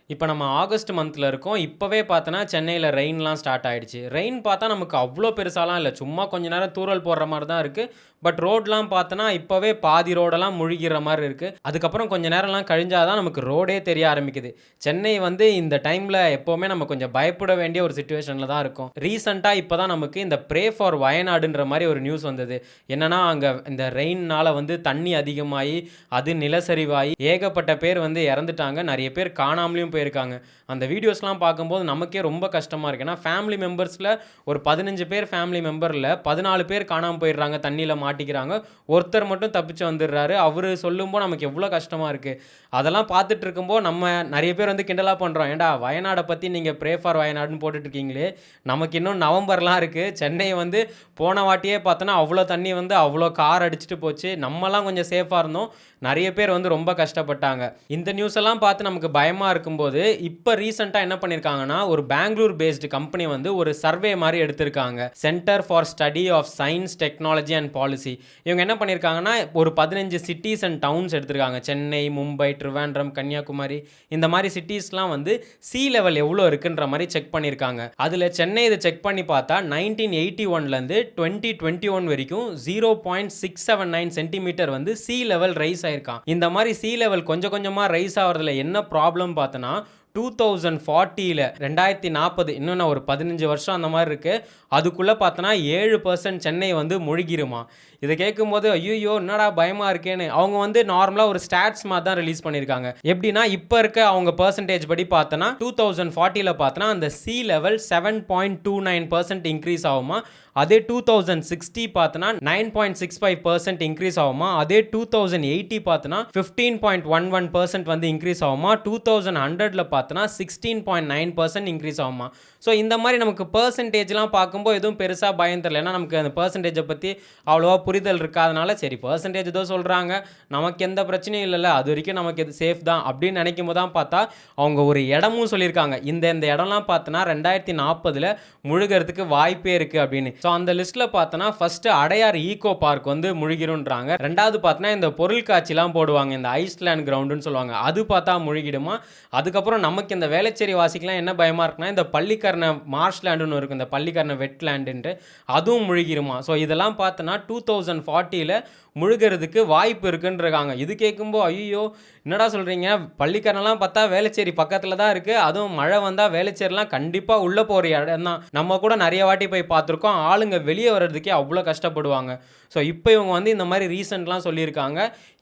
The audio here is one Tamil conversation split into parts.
இப்போ நம்ம ஆகஸ்ட் மந்த்ல இருக்கோம். இப்பவே பார்த்தோன்னா, சென்னையில ரெயின்லாம் ஸ்டார்ட் ஆயிடுச்சு. ரெயின் பார்த்தா நமக்கு அவ்ளோ பெருசாலாம் இல்ல. சும்மா கொஞ்ச நேரம் தூறல் போடுற மாரி தான் இருக்கு. பட் ரோட்லாம் பார்த்தோன்னா, இப்பவே பாதி ரோடெல்லாம் முழுகிற மாரி இருக்கு. அதுக்கப்புறம் கொஞ்ச நேரம்லாம் கழிஞ்சா தான் நமக்கு ரோடே தெரிய ஆரம்பிக்குது. சென்னை வந்து இந்த டைம்ல எப்பவுமே நம்ம கொஞ்சம் பயப்பட வேண்டிய ஒரு சிச்சுவேஷன்ல தான் இருக்கோம். ரீசென்ட்டா இப்ப தான் நமக்கு இந்த ப்ரே ஃபார் வயநாடுன்ற மாரி ஒரு நியூஸ் வந்தது. என்னன்னா, அங்க இந்த ரெயின்னால வந்து தண்ணி அதிகமாயி, அது நிலச்சரிவாயி ஏகப்பட்ட பேர் வந்து இறந்துட்டாங்க. நெறைய பேர் காணாமலும் போயிருக்காங்க. அந்த வீடியோஸ்லாம் பார்க்கும்போது நமக்கே ரொம்ப கஷ்டமா இருக்கு. ஏன்னா ஃபேமிலி மெம்பர்ஸ்ல ஒரு 15 பேர் ஃபேமிலி மெம்பர்ல 14 பேர் காணாம போயிடுறாங்க. தண்ணீல மாட்டிக்கிறாங்க. ஒருத்தர் மட்டும் தப்பிச்சு வந்துடுறாரு. அவரு சொல்லும்போது நமக்கு எவ்வளோ கஷ்டமா இருக்கு. அதெல்லாம் பார்த்துட்டு இருக்கும்போது நம்ம நெறைய பேர் வந்து கிண்டலா பண்றோம். ஏன்டா வயநாட பத்தி நீங்க ப்ரே ஃபார் வயநாடுன்னு போட்டுட்டு இருக்கீங்களே, நமக்கு இன்னும் நவம்பர்லாம் இருக்கு. சென்னை வந்து போன வாட்டியே பார்த்தோன்னா, அவ்வளோ தண்ணி வந்து அவ்வளோ கார் அடிச்சுட்டு போச்சு. நம்மலாம் கொஞ்சம் சேஃபா இருந்தோம். நெறைய பேர் வந்து ரொம்ப கஷ்டப்பட்டாங்க. இந்த நியூஸ் எல்லாம் பார்த்து நமக்கு பயமா இருக்கும்போது, இப்ப ரீசென்ட்டா என்ன பண்ணியிருக்காங்கன்னா, ஒரு பெங்களூர் பேஸ்டு கம்பெனி வந்து ஒரு சர்வே மாரி எடுத்திருக்காங்க. Centre for study of science, technology and policy. இவங்க என்ன பண்ணியிருக்காங்கன்னா, ஒரு 15 சிட்டீஸ் அண்ட் டவுன்ஸ் எடுத்திருக்காங்க. சென்னை, மும்பை, ட்ரிவாண்ட்ரம், கன்னியாகுமரி இந்த மாரி சிட்டீஸ்லாம் வந்து சீ லெவல் எவ்வளோ இருக்குன்ற மாரி செக் பண்ணியிருக்காங்க. அதுல சென்னை இத செக் பண்ணி பார்த்தா 1981லேருந்து 2021 வரைக்கும் 0.679 சென்டிமீட்டர் வந்து சீ லெவல் ரைஸ் ஆயிருக்காம். இந்த மாரி சீ லெவல் கொஞ்சம் கொஞ்சமா ரைஸ் ஆவறதுல என்ன ப்ராப்ளம் பார்த்தோன்னா, 2040ல 2040 இன்னும் ஒரு 15 வருஷம் அந்த மாரி இருக்கு. அதுக்குள்ள பார்த்தோன்னா 7% சென்னை வந்து முழுகிருமா. இத கேட்கும்போது ஐய்யய்யோ! என்னடா பயமா இருக்கேன்னு. அவங்க வந்து நார்மலா ஒரு ஸ்டாட்ஸ் மாரி தான் ரிலீஸ் பண்ணியிருக்காங்க. எப்படின்னா, இப்ப இருக்க அவங்க பெர்சன்டேஜ் படி பார்த்தோன்னா, 2040ல பார்த்தோன்னா, அந்த சீ லெவல் 7.29% இன்க்ரீஸ் ஆகுமா. அதே 2060 பார்த்தோன்னா 9.65% இன்க்ரீஸ் ஆகுமா. அதே 2080 பார்த்தோன்னா 15.11% வந்து இன்க்ரீஸ் ஆகுமா. 2100ல பார்த்தோன்னா 16.9% இன்க்ரீஸ் ஆகுமா. ஸோ இந்த மாரி நமக்கு பெர்சன்டேஜ்லாம் பார்க்கும்போது எதுவும் பெருசா பயம் தெரியல. ஏன்னா நமக்கு அந்த பெர்சன்டேஜ பத்தி அவ்வளவா புரிதல் இருக்காதனால, சரி பெர்சன்டேஜ் ஏதோ சொல்றாங்க, நமக்கு எந்த பிரச்சனையும் இல்லல்ல, அது வரைக்கும் நமக்கு இது சேஃப் தான் அப்படின்னு நினைக்கும்போது தான் பார்த்தா, அவங்க ஒரு இடமும் சொல்லியிருக்காங்க. இந்த இடம்லாம் பார்த்தோன்னா 2040ல முழுகறதுக்கு வாய்ப்பே இருக்கு அப்படின்னு. ஸோ அந்த லிஸ்ட்ல பார்த்தோன்னா, ஃபர்ஸ்ட் அடையார் ஈகோ பார்க் வந்து முழுகிரும்ன்றாங்க. 2வது பார்த்தோன்னா, இந்த பொருள் காட்சிலாம் போடுவாங்க. இந்த ஐஸ்லேண்ட் கிரவுண்டுன்னு சொல்லுவாங்க. அது பார்த்தா முழுகிடுமா. அதுக்கப்புறம் நமக்கு இந்த வேளச்சேரி வாசிக்கலாம் என்ன பயமா இருக்குன்னா, இந்த பள்ளிக்கரண மார்ஷ்லேண்டுன்னு இருக்கும். இந்த பள்ளிக்கரண வெட்லேண்டுன்ட்டு அதுவும் முழுகிருமா. ஸோ இதெல்லாம் பார்த்தோன்னா 2040ல முழுகிறதுக்கு வாய்ப்பு இருக்குன்றிருக்காங்க. இது கேட்கும்போது ஐய்யயோ! என்னடா சொல்றீங்க? பள்ளிக்கரணைலாம் பார்த்தா வேளச்சேரி பக்கத்துல தான் இருக்கு. அதுவும் மழை வந்தா வேளச்சேரிலாம் கண்டிப்பா உள்ள போற இடம் தான். நம்ம கூட நெறைய வாட்டி போய் பார்த்துருக்கோம். ஆளுங்க வெளிய வர்றதுக்கே அவ்ளோ கஷ்டப்படுவாங்க. ஸோ இப்போ இவங்க வந்து இந்த மாரி ரீசன்ட்லாம் சொல்லியிருக்காங்க.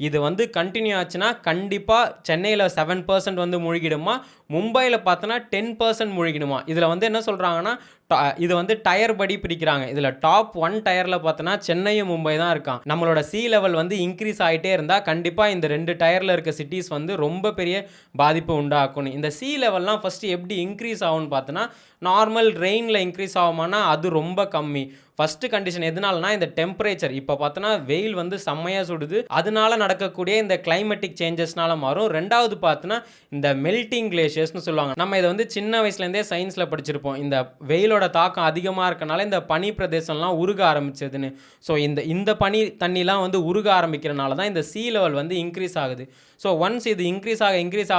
இது வந்து கன்டின்யூ ஆச்சுன்னா கண்டிப்பா சென்னையில 7% வந்து முழுகிடுமா. மும்பைல பார்த்தோன்னா 10% முழுகிடுமா. இதுல வந்து என்ன சொல்றாங்கன்னா, இது வந்து டயர் படி பிரிக்கிறாங்க. இதுல டாப் 1 டயர்ல பார்த்தோன்னா சென்னையும் மும்பை தான் இருக்காம். நம்மளோட சீ லெவல் வந்து இன்க்ரீஸ் ஆயிட்டே இருந்தா கண்டிப்பா இந்த 2 டயர்ல இருக்க சிட்டீஸ் வந்து ரொம்ப பெரிய பாதிப்பு உண்டாக்கும். இந்த சீ லெவல்லாம் ஃபர்ஸ்ட் எப்படி இன்க்ரீஸ் ஆகும்னு பார்த்தோன்னா, நார்மல் ரெயின்ல இன்க்ரீஸ் ஆகுமானா அது ரொம்ப கம்மி. ஃபர்ஸ்ட் கண்டிஷன் எதனாலனா இந்த டெம்பரேச்சர். இப்போ பார்த்தோன்னா வெயில் வந்து செம்மையா சுடுது. அதனால நடக்கக்கூடிய இந்த கிளைமேட்டிக் சேஞ்சஸ்னால மாறும். 2வது பார்த்தோன்னா இந்த மெல்டிங் கிளேஷியர்ஸ்னு சொல்லுவாங்க. நம்ம இதை வந்து சின்ன வயசுலேருந்தே சயின்ஸில் படிச்சிருப்போம். இந்த வெயிலோட தாக்கம் அதிகமாக இருக்கனால இந்த பனி பிரதேசம்லாம் உருக ஆரம்பிச்சதுன்னு. ஸோ இந்த பனி தண்ணிலாம் வந்து உருக ஆரம்பிக்கிறனால தான் இந்த சீ லெவல் வந்து இன்க்ரீஸ் ஆகுது. ஸோ ஒன்ஸ் இது இன்க்ரீஸ்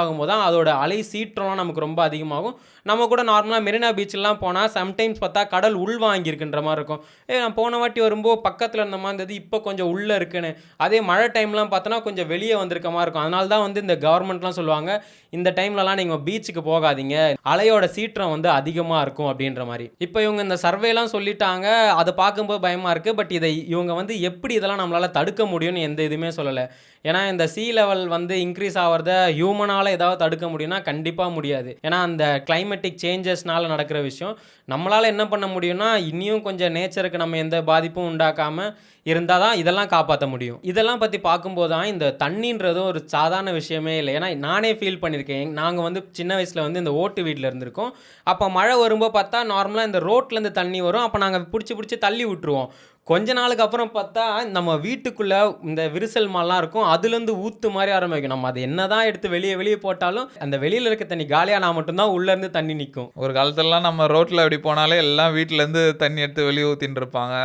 ஆகும்போது தான் அதோட அலை சீற்றம்லாம் நமக்கு ரொம்ப அதிகமாகும். நம்ம கூட நார்மலாக மெரினா பீச்லாம் போனால் சம்டைம்ஸ் பார்த்தா கடல் உள்வாங்கியிருக்குன்ற மாதிரி இருக்கும். நான் போன வாட்டி வரும்போது பக்கத்தில் இருந்த மாதிரி இருந்தது, இப்போ கொஞ்சம் உள்ளே இருக்குன்னு. அதே மழை டைம்லாம் பார்த்தோன்னா கொஞ்சம் வெளியே வந்திருக்க மாதிரி இருக்கும். அதனால தான் வந்து இந்த கவர்மெண்ட்லாம் சொல்லுவாங்க, இந்த டைம்லலாம் நீங்கள் பீச்சுக்கு போகாதீங்க, அலையோட சீற்றம் வந்து அதிகமாக இருக்கும் அப்படின்ற மாதிரி. இப்போ இவங்க இந்த சர்வேலாம் சொல்லிட்டாங்க. அதை பார்க்கும்போது பயமாக இருக்குது. பட் இவங்க வந்து எப்படி இதெல்லாம் நம்மளால் தடுக்க முடியும்னு எந்த இதுவுமே சொல்லலை. ஏன்னா இந்த சீ லெவல் வந்து இன்க்ரீஸ் ஆகிறத ஹியூமனால் ஏதாவது தடுக்க முடியும்னா கண்டிப்பாக முடியாது. ஏன்னா அந்த கிளைமேட்டிக் சேஞ்சஸ்னால நடக்கிற விஷயம். நம்மளால் என்ன பண்ண முடியும்னா, இன்னியும் கொஞ்சம் நேச்சருக்கு நம்ம எந்த பாதிப்பும் உண்டாக்காமல் இருந்தால் தான் இதெல்லாம் காப்பாற்ற முடியும். இதெல்லாம் பற்றி பார்க்கும்போது தான் இந்த தண்ணின்றது ஒரு சாதாரண விஷயமே இல்லை. ஏன்னா நானே ஃபீல் பண்ணியிருக்கேன். நாங்கள் வந்து சின்ன வயசில் வந்து இந்த ஓட்டு வீட்டில் இருந்திருக்கோம். அப்போ மழை வரும்போது பார்த்தா நார்மலாக இந்த ரோட்லேருந்து தண்ணி வரும். அப்போ நாங்கள் பிடிச்சி தள்ளி விட்டுருவோம். கொஞ்ச நாளுக்கு அப்புறம் பார்த்தா நம்ம வீட்டுக்குள்ளே இந்த விரிசல் மாலாம் இருக்கும். அதுலேருந்து ஊற்று மாதிரி ஆரம்பிக்கும். நம்ம அதை என்ன தான் எடுத்து வெளியே போட்டாலும் அந்த வெளியில் இருக்க தண்ணி காலியானா மட்டும்தான் உள்ளேருந்து தண்ணி நிற்கும். ஒரு காலத்துலலாம் நம்ம ரோட்டில் அப்படி போனாலே எல்லாம் வீட்டிலேருந்து தண்ணி எடுத்து வெளியே ஊற்றின்னு இருப்பாங்க.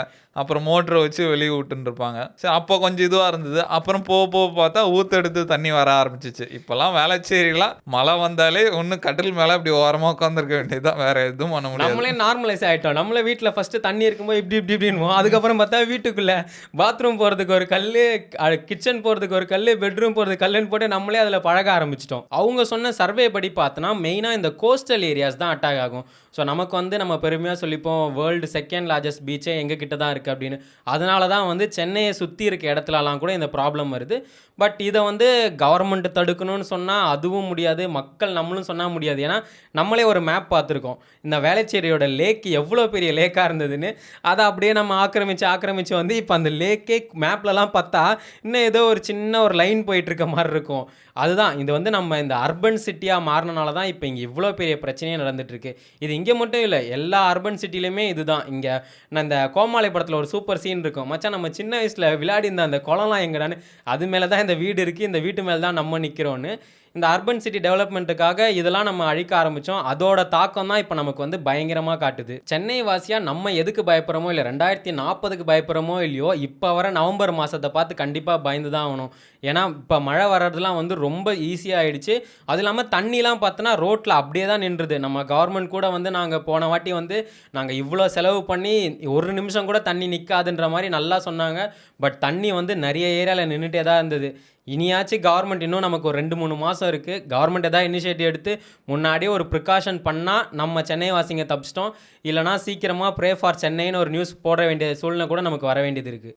அப்புறம் மோட்டரை வச்சு வெளியே விட்டுருப்பாங்க. சரி அப்போ கொஞ்சம் இதுவாக இருந்தது. அப்புறம் போக போக பார்த்தா ஊற்றெடுத்து தண்ணி வர ஆரம்பிச்சிச்சு. இப்போல்லாம் வேளச்சேரிலாம் மழை வந்தாலே ஒன்று கட்டில் மேலே அப்படி ஓரமாக உட்காந்துருக்க வேண்டியதுதான், வேற எதுவும் பண்ண முடியாது. நம்மளே நார்மலைஸ் ஆகிட்டோம். நம்மளே வீட்டில் ஃபஸ்ட்டு தண்ணி இருக்கும்போது இப்படின்னுவோம். அதுக்கப்புறம் பார்த்தா வீட்டுக்குள்ளே பாத்ரூம் போகிறதுக்கு ஒரு கல், கிச்சன் போகிறதுக்கு ஒரு கல், பெட்ரூம் போகிறதுக்கு கல்லுன்னு போட்டு நம்மளே அதில் பழக ஆரம்பிச்சிட்டோம். அவங்க சொன்ன சர்வே படி பார்த்தோன்னா மெயினாக இந்த கோஸ்டல் ஏரியாஸ் தான் அட்டாக் ஆகும். ஸோ நமக்கு வந்து நம்ம பெருமையாக சொல்லிப்போம் வேர்ல்டு செகண்ட் லார்ஜஸ்ட் பீச்சே எங்கள் கிட்ட தான் இருக்குது அப்படின்னு. அதனால தான் வந்து சென்னையை சுற்றி இருக்க இடத்துலலாம் கூட இந்த ப்ராப்ளம் வருது. பட் இதை வந்து கவர்மெண்ட் தடுக்கணும்னு சொன்னால் அதுவும் முடியாது, மக்கள் நம்மளும் சொன்னால் முடியாது. ஏன்னா நம்மளே ஒரு மேப் பார்த்துருக்கோம், இந்த வேளச்சேரியோட லேக் எவ்வளோ பெரிய லேக்காக இருந்ததுன்னு. அதை அப்படியே நம்ம ஆக்கிரமிச்சு வந்து இப்போ அந்த லேக்கே மேப்லலாம் பார்த்தா இன்னும் ஏதோ ஒரு சின்ன ஒரு லைன் போயிட்டுருக்க மாதிரி இருக்கும். அதுதான் இது வந்து நம்ம இந்த அர்பன் சிட்டியாக மாறினால தான் இப்போ இங்கே இவ்வளோ பெரிய பிரச்சனையே நடந்துகிட்ருக்கு. இது இங்கே மட்டும் இல்லை, எல்லா அர்பன் சிட்டிலையுமே இதுதான். இங்கே நான் இந்த கோமாளி படத்தில் ஒரு சூப்பர் சீன் இருக்கும், மச்சான் நம்ம சின்ன வயசில் விளையாடி இருந்த அந்த குளம்லாம் எங்கடான்னு, அது மேலே தான் இந்த வீடு இருக்குது, இந்த வீட்டு மேலே தான் நம்ம நிற்கிறோன்னு. இந்த அர்பன் சிட்டி டெவலப்மெண்ட்டுக்காக இதெல்லாம் நம்ம அழிக்க ஆரம்பித்தோம். அதோட தாக்கம் தான் இப்போ நமக்கு வந்து பயங்கரமாக காட்டுது. சென்னை வாசியாக நம்ம எதுக்கு பயப்படுறோமோ இல்லை 2040க்கு பயப்படுறோமோ இல்லையோ, இப்போ வர நவம்பர் மாதத்தை பார்த்து கண்டிப்பாக பயந்து தான் ஆகணும். ஏன்னா இப்போ மழை வர்றதுலாம் வந்து ரொம்ப ஈஸியாக ஆகிடுச்சு. அது இல்லாமல் தண்ணிலாம் பார்த்தோன்னா ரோட்டில் அப்படியே தான் நின்றுது. நம்ம கவர்மெண்ட் கூட வந்து நாங்கள் போன வாட்டி வந்து நாங்கள் இவ்வளோ செலவு பண்ணி ஒரு நிமிஷம் கூட தண்ணி நிற்காதுன்ற மாதிரி நல்லா சொன்னாங்க. பட் தண்ணி வந்து நிறைய ஏரியாவில் நின்றுட்டே தான் இருந்தது. இனியாச்சும் கவர்மெண்ட் இன்னும் நமக்கு ஒரு 2-3 மாதம் இருக்குது, கவர்மெண்ட் எதாவது இனிஷியேட்டிவ் எடுத்து முன்னாடியே ஒரு ப்ரிகாஷன் பண்ணால் நம்ம சென்னை வாசிங்க தப்பிச்சிட்டோம். இல்லைனா சீக்கிரமாக ப்ரே ஃபார் சென்னைன்னு ஒரு நியூஸ் போட வேண்டிய சூழ்நிலை கூட நமக்கு வர வேண்டியது இருக்குது.